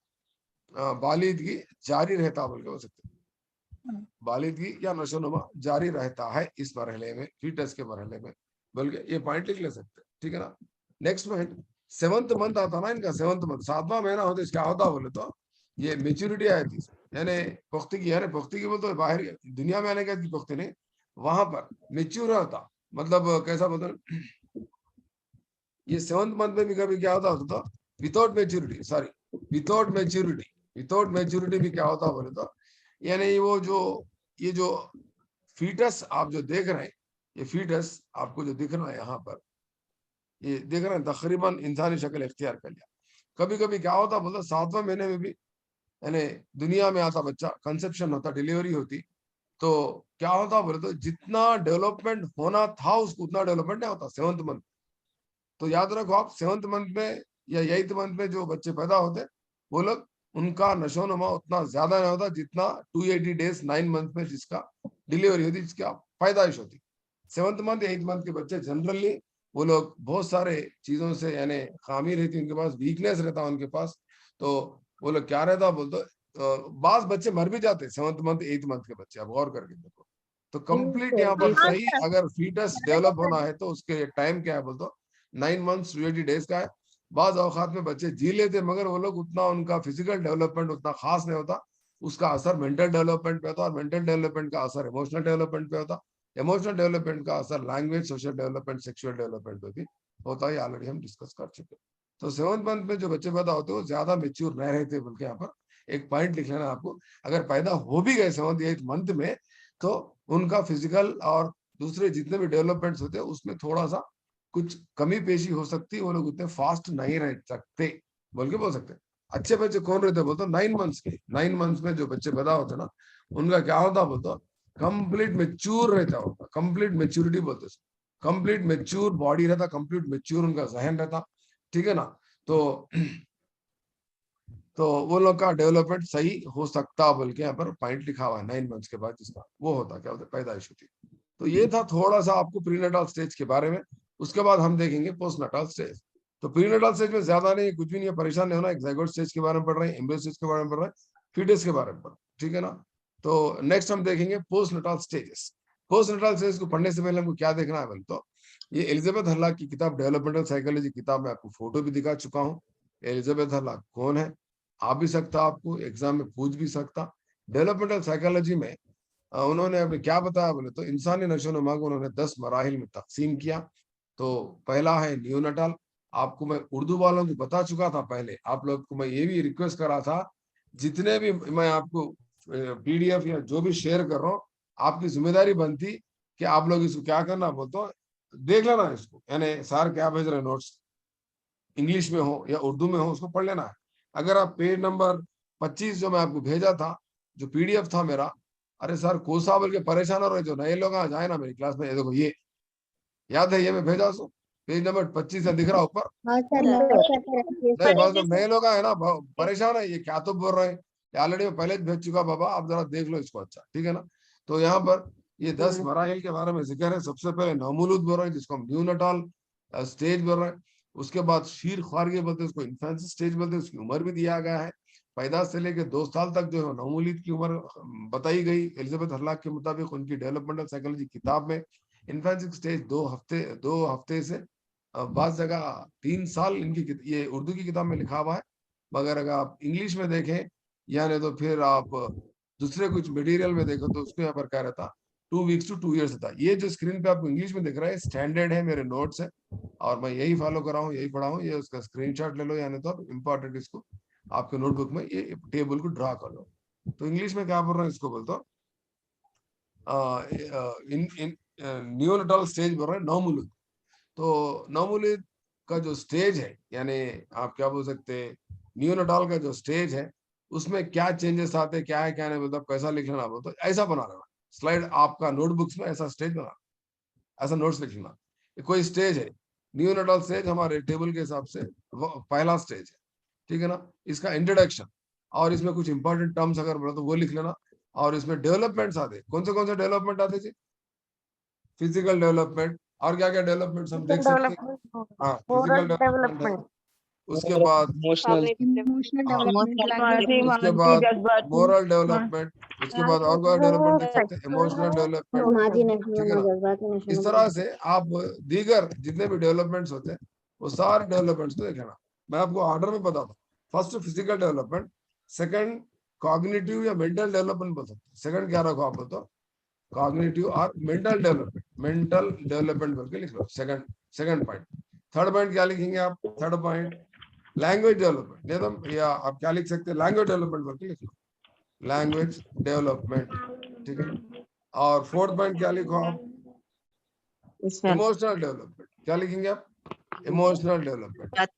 बालिदगी जारी रहता बोल के बोल सकते हैं। बालिदगी या नशोनुमा जारी रहता है इस मरहले में, फीटस के मरहले में, बल्कि ये पॉइंट लिख ले सकते हैं, ठीक है ना। नेक्स्ट पॉइंट 7th मंथ आता ना इनका, 7th मंथ 7वां महीना होता, क्या होता बोले तो ये मेच्योरिटी आई थी, यानी पुख्तगी, यानी पुख्तगी बोलते तो बाहर दुनिया में आने का पुख्ती नहीं, वहां पर मेच्योर होता, मतलब कैसा बोलते, ये 7th मंथ में भी कभी क्या होता विदाउट मेच्योरिटी भी क्या होता बोले तो, यानी वो ये जो फीटस आप जो देख रहे हैं, ये फीटस आपको जो दिख रहा है यहाँ पर, ये देख रहे हैं तकरीबन इंसानी शक्ल इख्तियार कर लिया। कभी कभी क्या होता बोलता 7वें महीने में भी यानी दुनिया में आता बच्चा, कंसेप्शन होता, डिलीवरी होती, तो क्या होता बोले तो जितना डेवलपमेंट होना था उसको उतना डेवलपमेंट नहीं होता 7th मंथ। तो याद रखो आप 7th मंथ में या 8th मंथ में जो बच्चे पैदा होते, वो लोग उनका नशोनुमा उतना ज्यादा नहीं होता जितना 280 डेज 9 मंथ में जिसका डिलीवरी होती, जिसका पैदाइश होती। 7th मंथ 8th मंथ के बच्चे जनरली वो लोग बहुत सारे चीजों से यानी खामी रहती, उनके पास वीकनेस रहता उनके पास, तो वो लोग क्या रहता बोलते, बाज बच्चे मर भी जाते 7th मंथ 8th मंथ के बच्चे, आप गौर करके देखो। तो कंप्लीट यहाँ पर सही अगर फीटस डेवलप होना है तो उसके टाइम क्या है बोलते 9 मंथ्स 280 डेज का है। बाज औकात में बच्चे जी लेते, मगर वो लोग उतना उनका फिजिकल डेवलपमेंट उतना खास नहीं होता, उसका असर मेंटल डेवलपमेंट पे होता, और मेंटल डेवलपमेंट का असर इमोशनल डेवलपमेंट पे होता, इमोशनल डेवलपमेंट का असर language, social development, sexual development पे भी होता है, ऑलरेडी हम डिस्कस कर चुके। तो 7th मंथ में जो बच्चे पैदा होते हैं वो ज्यादा मेच्योर नहीं रहते, बल्कि यहाँ पर एक पॉइंट लिख लेना आपको, अगर पैदा हो भी गए 7th 8th मंथ में, तो उनका फिजिकल और दूसरे जितने भी डेवलपमेंट्स होते हैं उसमें थोड़ा सा कुछ कमी पेशी हो सकती है, वो लोग उतने फास्ट नहीं रह सकते बोल के बोल सकते। अच्छे बच्चे कौन रहते बोलते 9 मंथ्स के, 9 मंथ्स में जो बच्चे पैदा होते ना, उनका क्या होता बोलते कंप्लीट मेच्योर रहता होगा, कंप्लीट मेच्योरिटी बोलते हैं, कंप्लीट मेच्योर बॉडी रहता, कंप्लीट मेच्योर उनका जहन रहता, ठीक है ना। तो वो लोग का डेवलपमेंट सही हो सकता, बल्कि यहाँ पर पॉइंट लिखा हुआ है 9 मंथ्स के बाद, जिसका वो होता क्या होता है, पैदाइश होती। तो ये था थोड़ा सा आपको प्रीनेटाल स्टेज के बारे में। उसके बाद हम देखेंगे पोस्टनाटाल स्टेज। तो प्रीनेटाल स्टेज में ज्यादा नहीं, कुछ भी नहीं है, परेशान नहीं होना। एक ज़ायगोट स्टेज के बारे में पढ़ रहे हैं, एम्ब्रियो स्टेज के बारे में पढ़ रहे हैं, फीटस के बारे में पढ़ रहे हैं, ठीक है ना। तो नेक्स्ट हम देखेंगे पोस्टनाटाल स्टेजेस। पोस्टनाटाल स्टेज को पढ़ने से पहले हमको क्या देखना है बोले तो, ये एलिजाबेथ हर्लॉग की किताब डेवलपमेंटल साइकोलॉजी किताब में आपको फोटो भी दिखा चुका हूँ। एलिजाबेथ हर्लॉग कौन है, आ भी सकता, आपको एग्जाम में पूछ भी सकता। डेवलपमेंटल साइकोलॉजी में उन्होंने अभी क्या बताया बोले तो, इंसानी नशोनुमा को उन्होंने 10 मराहिल में तकसीम किया। तो पहला है नियोनाटाल। आपको मैं उर्दू वालों को बता चुका था पहले, आप लोग को मैं ये भी रिक्वेस्ट करा था, जितने भी मैं आपको पीडीएफ या जो भी शेयर कर रहा हूँ, आपकी जिम्मेदारी बनती कि आप लोग इसको क्या करना बोलते देख लेना इसको, यानी सर क्या भेज रहे नोट्स, इंग्लिश में हो या उर्दू में हो, उसको पढ़ लेना है। अगर आप पेज नंबर 25 जो मैं आपको भेजा था, जो पीडीएफ था मेरा, अरे सर कोसा बोल के परेशान हो रहे, जो नए लोग आ जाए ना मेरी क्लास में, ये देखो, ये याद है, ये मैं भेजा सो पेज नंबर 25 से दिख रहा ऊपर। नहीं बस जो नए लोग आए ना परेशान है, ये क्या तो बोल रहे हैं, ऑलरेडी मैं पहले भेज चुका बाबा, आप जरा देख लो इसको, अच्छा ठीक है ना। तो यहाँ पर ये 10 मराहिल के बारे में जिक्र है। सबसे पहले नौमुलूद बोल रहे हैं, जिसको हम न्यूनाटाल स्टेज बोल रहे हैं। उसके बाद शीर ख्वारगी बोलते हैं, उसको इन्फेंसी स्टेज बोलते हैं। उसकी उम्र भी दिया गया है, पैदा से लेकर 2 साल तक जो है नौमुलूद की उम्र बताई गई एलिजाबेथ हर्लॉग के मुताबिक उनकी डेवलपमेंटल साइकोलॉजी किताब में। इन्फेंसी स्टेज 2 हफ्ते से बात जगह 3 साल इनकी, ये उर्दू की किताब में लिखा हुआ है, मगर अगर आप इंग्लिश में देखें या नहीं तो फिर आप दूसरे कुछ मटेरियल में देखो तो उसको यहाँ पर क्या रहता, 2 वीक्स to 2 years था। ये जो स्क्रीन पे आपको इंग्लिश में दिख रहा है स्टैंडर्ड है, मेरे नोट्स है और मैं यही फॉलो कर रहा हूँ, यही पढ़ा हूँ। ये उसका स्क्रीनशॉट ले लो, यानी तो इम्पोर्टेंट इसको आपके नोटबुक में ये टेबल को ड्रा कर लो। तो इंग्लिश में क्या बोल रहा है इसको बोलते हो, न्यूनाटाल स्टेज बोल रहे हैं, नौमुलूद। तो नौमुलूद का जो स्टेज है, यानी आप क्या बोल सकते हैं, न्यूनाटाल का जो स्टेज है उसमें क्या चेंजेस आते हैं, क्या है क्या नहीं, मतलब कैसा लिख लेना बोलते, ऐसा बना लेना स्लाइड आपका नोटबुक्स में, ऐसा स्टेज बना, ऐसा नोट्स लिख लेना। कोई स्टेज है, न्यूनाटाल स्टेज हमारे टेबल के हिसाब से पहला स्टेज है, ठीक है ना। इसका इंट्रोडक्शन और इसमें कुछ इंपॉर्टेंट टर्म्स अगर बोलो तो वो लिख लेना। और इसमें डेवलपमेंट्स आते, कौन से डेवलपमेंट आते जी, फिजिकल डेवलपमेंट, और क्या क्या डेवलपमेंट हम देख सकते हैं। हाँ, फिजिकल डेवलपमेंट है, उसके बाद इमोशनल उसके बाद मोरल डेवलपमेंट, उसके बाद और कोई डेवलपमेंट देख सकते हैं, इमोशनल डेवलपमेंट, ठीक है ना। इस तरह से आप दीगर जितने भी डेवलपमेंट्स होते हैं वो सारे डेवलपमेंट्स को देखना। मैं आपको ऑर्डर में बताता हूँ, first physical development, second cognitive या मेंटल डेवलपमेंट बोल सकते हैं, सेकंड क्या रखो आप बताओ, कॉग्निटिव और मेंटल डेवलपमेंट बोल के लिख लो, सेकंड पॉइंट। थर्ड पॉइंट क्या लिखेंगे आप, थर्ड पॉइंट लैंग्वेज डेवलपमेंट, नहीं तो या आप क्या लिख सकते हैं, लैंग्वेज डेवलपमेंट बोल के लिख लो, लैंग्वेज डेवलपमेंट, ठीक है। और फोर्थ पॉइंट क्या लिखो आप, इमोशनल डेवलपमेंट, क्या लिखेंगे आप, इमोशनल डेवलपमेंट।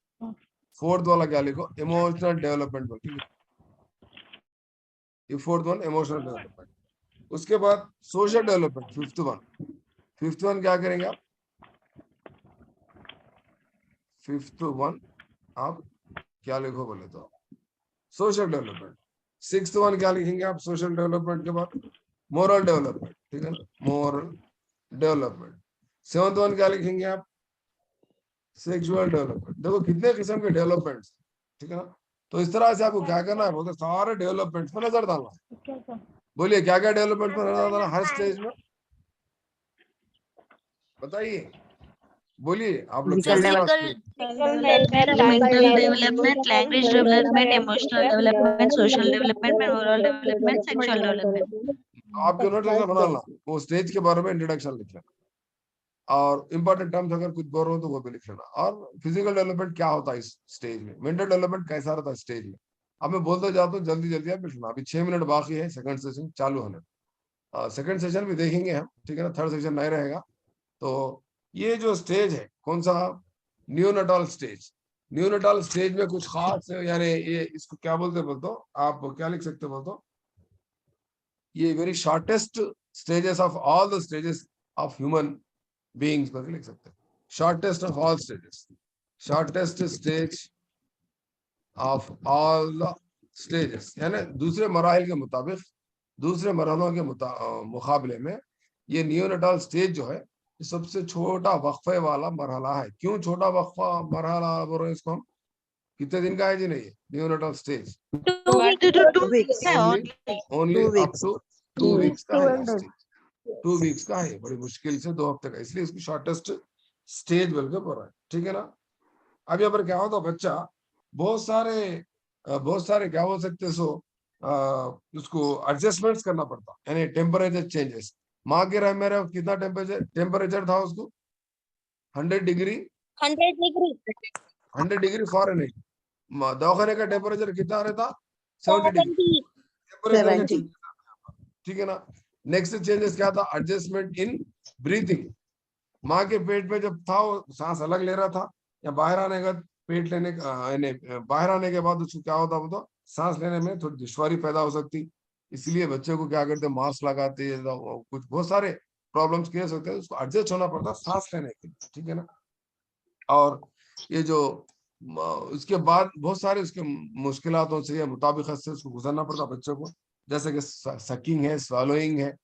फोर्थ वाला क्या लिखो, इमोशनल डेवलपमेंट बोल के लिखो, ये फोर्थ वन इमोशनल डेवलपमेंट। उसके बाद सोशल डेवलपमेंट, फिफ्थ वन क्या करेंगे आप, फिफ्थ वन आप क्या लिखो बोले तो सोशल डेवलपमेंट। सिक्स्थ वन क्या लिखेंगे आप सोशल डेवलपमेंट के बाद, मोरल डेवलपमेंट, ठीक है ना, मोरल डेवलपमेंट। सेवंथ वन क्या लिखेंगे आप, सेक्सुअल डेवलपमेंट। देखो कितने किस्म के डेवलपमेंट्स, ठीक है ना। तो इस तरह से आपको क्या करना है, बोलते सारे डेवलपमेंट्स पर नजर डालना है। बोलिए क्या क्या डेवलपमेंट पर नजर डालना हर स्टेज में, बताइए, बोलिए आप लोग क्या Mental development, language development, emotional development, social development, moral development, sexual development. आपके नोट ऐसा बनाना, वो स्टेज के बारे में इंट्रोडक्शन लिख लेना और इंपॉर्टेंट टर्म्स अगर कुछ बोल रहे हो तो वो भी लिख लेना। और फिजिकल डेवलपमेंट क्या होता है इस स्टेज में, मेंटल डेवलपमेंट कैसा रहता है स्टेज में, अब मैं बोलते जाता हूँ, जल्दी जल्दी आप लिख लेना। अभी 6 मिनट बाकी है सेकंड सेशन चालू होने, सेकंड सेशन भी देखेंगे हम, ठीक है ना, थर्ड सेशन नहीं रहेगा। तो ये जो स्टेज है कौन सा, न्यूनाटाल स्टेज। न्यूनाटाल स्टेज में कुछ खास यानी ये इसको क्या बोलते हो, आप क्या लिख सकते हो बोलते, ये very shortest stages of all the stages of human beings पर लिख सकते हैं। Shortest of all stages, shortest stage of all the stages, यानी दूसरे मराहिल के मुताबिक, दूसरे मरहलों के मुकाबले में ये नियोनेटाल स्टेज जो है सबसे छोटा वक्फे वाला मरहला है। क्यों छोटा वक्फा मरहला बोल रहे हैं इसको हम? कितने दिन का है जी? नहीं, नियोनेटाल स्टेज 2 weeks है only. Only up to 2 weeks का है स्टेज, 2 वीक्स का है, बड़ी मुश्किल से 2 हफ्ते का, इसलिए इसकी शॉर्टेस्ट स्टेज बोल के बोल रहा है, ठीक है ना। अब यहाँ पर क्या होता है, बच्चा बहुत सारे क्या बोल सकते हैं, उसको एडजस्टमेंट्स करना पड़ता, यानी टेम्परेचर चेंजेस। माँ के रह मेरे कितना टेम्परेचर था उसको? 100 डिग्री 100 डिग्री फॉरेनहीट। दवाखाने का टेम्परेचर कितना रहता? 70 डिग्री। ठीक है ना। नेक्स्ट चेंजेस क्या था? Adjustment in breathing. माँ के पेट में जब था वो सांस अलग ले रहा था, या बाहर आने का पेट लेने बाहर आने के बाद उसको क्या होता, वो तो सांस लेने में थोड़ी दुश्वारी पैदा हो सकती, इसलिए बच्चे को क्या करते, मास्क लगाते, कुछ बहुत सारे प्रॉब्लम्स क्रिएट होते हैं, उसको एडजस्ट होना पड़ता सांस लेने के लिए, ठीक है ना। और ये जो उसके बाद बहुत सारे उसके मुश्किलातों से या मुताबिकत से उसको गुजरना पड़ता बच्चों को, जैसे कि सकिंग है, स्वालोइंग है।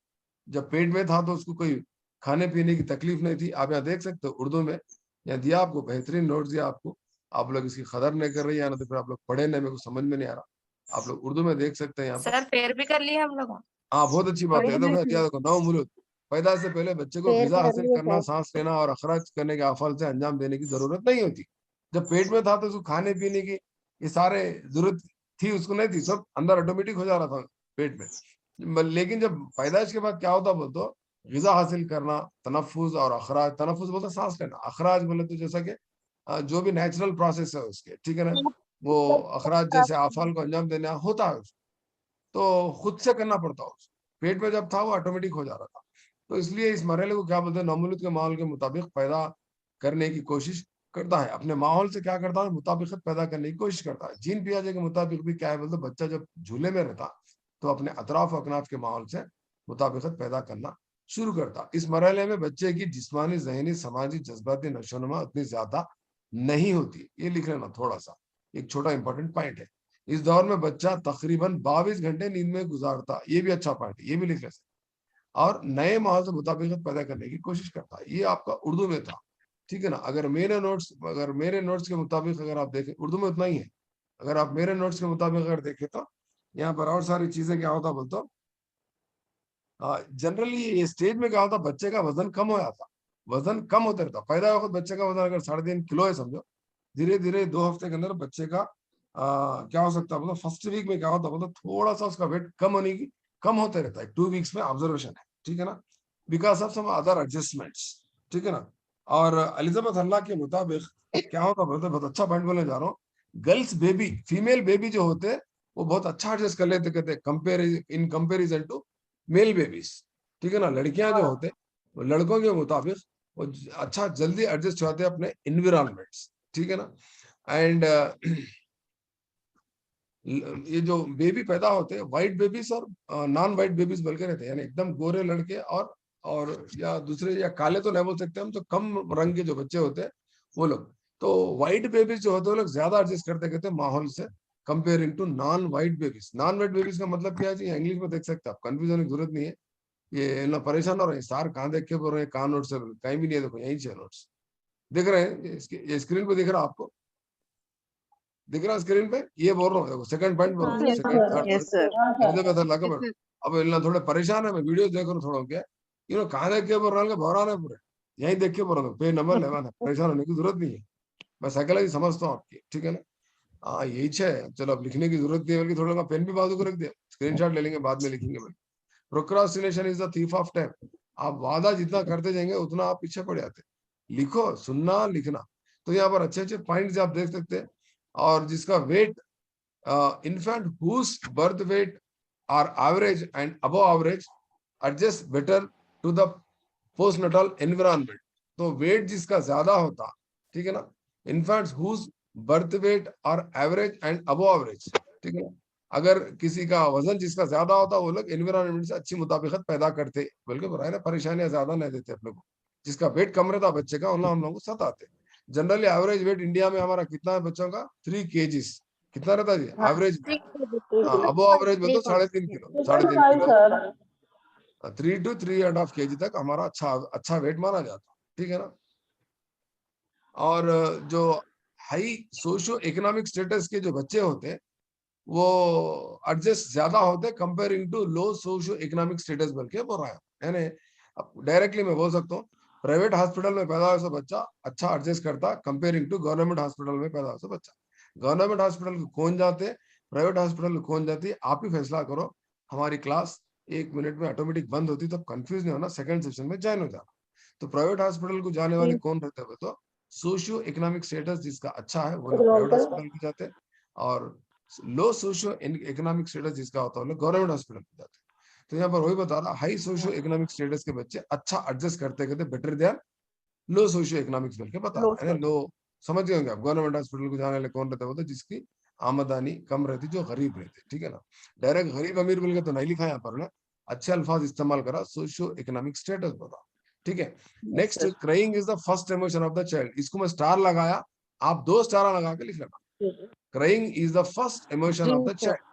जब पेट में था तो उसको कोई खाने पीने की तकलीफ नहीं थी। आप यहाँ देख सकते हो उर्दू में यहाँ दिया आपको, बेहतरीन नोट्स दिया आपको, आप लोग इसकी कदर नहीं कर रही है, ना तो फिर आप लोग पढ़े नहीं, मेरे को समझ में नहीं आ रहा। आप लोग उर्दू में देख सकते हैं यहाँ पर। सर पैर भी कर लिए हम लोग। हाँ, बहुत अच्छी बात है। देखो 9 मुलूद, पैदा से पहले बच्चे को गिज़ा हासिल करना, सांस लेना और अखराज करने के अफल से अंजाम देने की जरूरत नहीं होती। जब पेट में था तो उसको खाने पीने की ये सारे जरूरत थी, उसको नहीं थी, सब अंदर ऑटोमेटिक हो जा रहा था पेट में। लेकिन जब पैदाइश के बाद क्या होता बोल तो गिज़ा हासिल करना, तनफ्फुज और अखराज, तनफ्फुज बोलते सांस लेना, अखराज बोले तो जैसा कि जो भी नेचुरल प्रोसेस है उसके, ठीक है ना, वो अखराज जैसे अफाल को अंजाम देना होता है, तो खुद से करना पड़ता है। पेट में जब था वो ऑटोमेटिक हो जा रहा था, तो इसलिए इस मरहले को क्या बोलते हैं, नौमुलूद के माहौल के मुताबिक पैदा करने की कोशिश करता है। अपने माहौल से क्या करता है, मुताबिकत पैदा करने की कोशिश करता है। जीन पियाजे के मुताबिक भी क्या है बोलते, बच्चा जब झूले में रहता तो अपने अतराफ अकनाफ के माहौल से मुताबिकत पैदा करना शुरू करता। इस मरहले में बच्चे की जिस्मानी, ज़हनी, समाजी, जज्बाती नशोनुमा उतनी ज्यादा नहीं होती। ये लिख लेना थोड़ा सा, एक छोटा इंपॉर्टेंट पॉइंट है। इस दौर में बच्चा तकरीबन 22 घंटे नींद में गुजारता, ये भी अच्छा पॉइंट है, ये भी लिख ले सकते, और नए माहौल से मुताबिकत पैदा करने की कोशिश करता है। ये आपका उर्दू में था, ठीक है ना। अगर मेरे नोट्स के मुताबिक अगर आप देखें, उर्दू में उतना ही है, अगर आप मेरे नोट्स के मुताबिक अगर देखें तो यहाँ पर और सारी चीजें क्या होता बोलते, जनरली ये स्टेज में क्या होता, बच्चे का वजन कम हो जाता, वजन कम होता रहता। पैदा वक्त बच्चे का वजन अगर 3.5 किलो है समझो, धीरे धीरे 2 हफ्ते के अंदर बच्चे का क्या हो सकता है, मतलब फर्स्ट वीक में क्या होता है, मतलब थोड़ा सा उसका वेट कम होते रहता है। 2 वीक्स में ऑब्जर्वेशन है, ठीक है ना, because of some other adjustments, ठीक है ना। और एलिजाबेथ हल्ला के मुताबिक क्या होता है, बहुत अच्छा पॉइंट बोलने जा रहा हूँ, गर्ल्स बेबी, फीमेल बेबी जो होते वो बहुत अच्छा एडजस्ट कर लेते, कहते in comparison to male babies, ठीक है ना। लड़कियां जो होते वो लड़कों के मुताबिक वो अच्छा जल्दी एडजस्ट होते हैं अपने इन्वायरमेंट्स, ठीक है ना। एंड ये जो बेबी पैदा होते हैं, व्हाइट बेबीज और नॉन व्हाइट बेबीज बोल के रहते हैं, यानी एकदम गोरे लड़के और या दूसरे या काले तो नहीं बोल सकते हम, तो कम रंग के जो बच्चे होते हैं वो लोग, तो व्हाइट बेबीज जो होते हैं वो लोग ज्यादा एडजस्ट करते कहते हैं माहौल से, comparing to non white babies. Non white babies का मतलब क्या है जी, इंग्लिश में देख सकते हैं आप, कंफ्यूज होने की जरूरत नहीं है। ये ना परेशान हो रहे हैं, सार कहाँ देख के बोल रहे हैं, कहाँ नोट्स है, कहीं भी नहीं है, देखो यही 6 नोट्स दिख रहे हैं, ये स्क्रीन पे दिख रहा है आपको, दिख रहा है स्क्रीन पे, ये बोल रहा हूँ, देखो सेकंड पॉइंट बोल रहा हूँ, सेकंड। अब इतना थोड़े परेशान है, मैं वीडियो देख रहा हूँ थोड़ा, क्या कहाँ देख के बोल रहा है, बहरान है पूरे, यही देख के बोल रहा हूँ, पे नंबर लेवा है, परेशान होने की जरूरत नहीं है, मैं साइकोलॉजी समझता हूँ आपकी, ठीक है ना। हाँ यही है, चलो अब लिखने की जरूरत नहीं है, बल्कि थोड़ा पेन भी बाजू को रख दिया, स्क्रीनशॉट ले लेंगे, बाद में लिखेंगे। Procrastination is the thief of time. आप वादा जितना करते जाएंगे उतना आप पीछे पड़ जाते। लिखो, सुनना, लिखना। तो यहाँ पर अच्छे अच्छे पॉइंट्स आप देख सकते हैं। और जिसका weight, infant whose birth weight are average and above average adjust better to the postnatal environment. तो वेट जिसका ज्यादा होता, ठीक है ना, infants whose birth weight are average and above average, ठीक है ना, अगर किसी का वजन जिसका ज्यादा होता वो लोग एनवायरमेंट से अच्छी मुताबिकत पैदा करते, बल्कि बताए ना परेशानियां ज्यादा नहीं देते अपने को। जिसका वेट कम रहता बच्चे का, उन्हें हम लोग को सताते। जनरली एवरेज वेट इंडिया में हमारा कितना है बच्चों का? 3 kg। कितना रहता है जी एवरेज? अबो एवरेज बोल तो 3.5 किलो, 3.5 किलो, 3 to 3.5 kg तक हमारा अच्छा वेट माना जाता, ठीक है ना। और जो हाई सोशियो इकोनॉमिक स्टेटस के जो बच्चे होते हैं वो एडजस्ट ज्यादा होते comparing to low socio economic status बोल के बोल रहा है। यानी डायरेक्टली मैं बोल सकता हूँ प्राइवेट हॉस्पिटल में पैदा हुआ बच्चा अच्छा एडजस्ट करता कंपेयरिंग टू गवर्नमेंट हॉस्पिटल में पैदा हुआ बच्चा। गवर्नमेंट हॉस्पिटल को कौन जाते, प्राइवेट हॉस्पिटल को कौन जाती, आप ही फैसला करो। हमारी क्लास 1 मिनट में ऑटोमेटिक बंद होती, तब कंफ्यूज नहीं होना, सेकंड सेशन में ज्वाइन हो जाना। तो प्राइवेट हॉस्पिटल को जाने वाले कौन रहते हैं? तो सोशियो इकोनॉमिक स्टेटस जिसका अच्छा है वो लोग प्राइवेट हॉस्पिटल को जाते हैं, और लो सोशियो इकोनॉमिक स्टेटस जिसका होता है वो लोग गवर्नमेंट हॉस्पिटल को जाते हैं। तो यहाँ पर वही बता रहा, हाई सोशियो इकोनॉमिक स्टेटस के बच्चे अच्छा एडजस्ट करते कहते better than low socio economics बोल के बता रहा है। लो समझ गए होंगे आप, गवर्नमेंट हॉस्पिटल को जाने वाले कौन रहता है? बोलते जिसकी आमदनी कम रहती, जो गरीब रहते, ठीक है ना। डायरेक्ट गरीब अमीर बोल के तो नहीं लिखा यहाँ पर ना, अच्छे अल्फाज इस्तेमाल करा, सोशियो इकोनॉमिक स्टेटस बता, ठीक है। Next, crying is the first emotion of the child. इसको मैं स्टार लगाया, आप 2 स्टार लगा के लिख लेना। Crying is the first emotion of the child.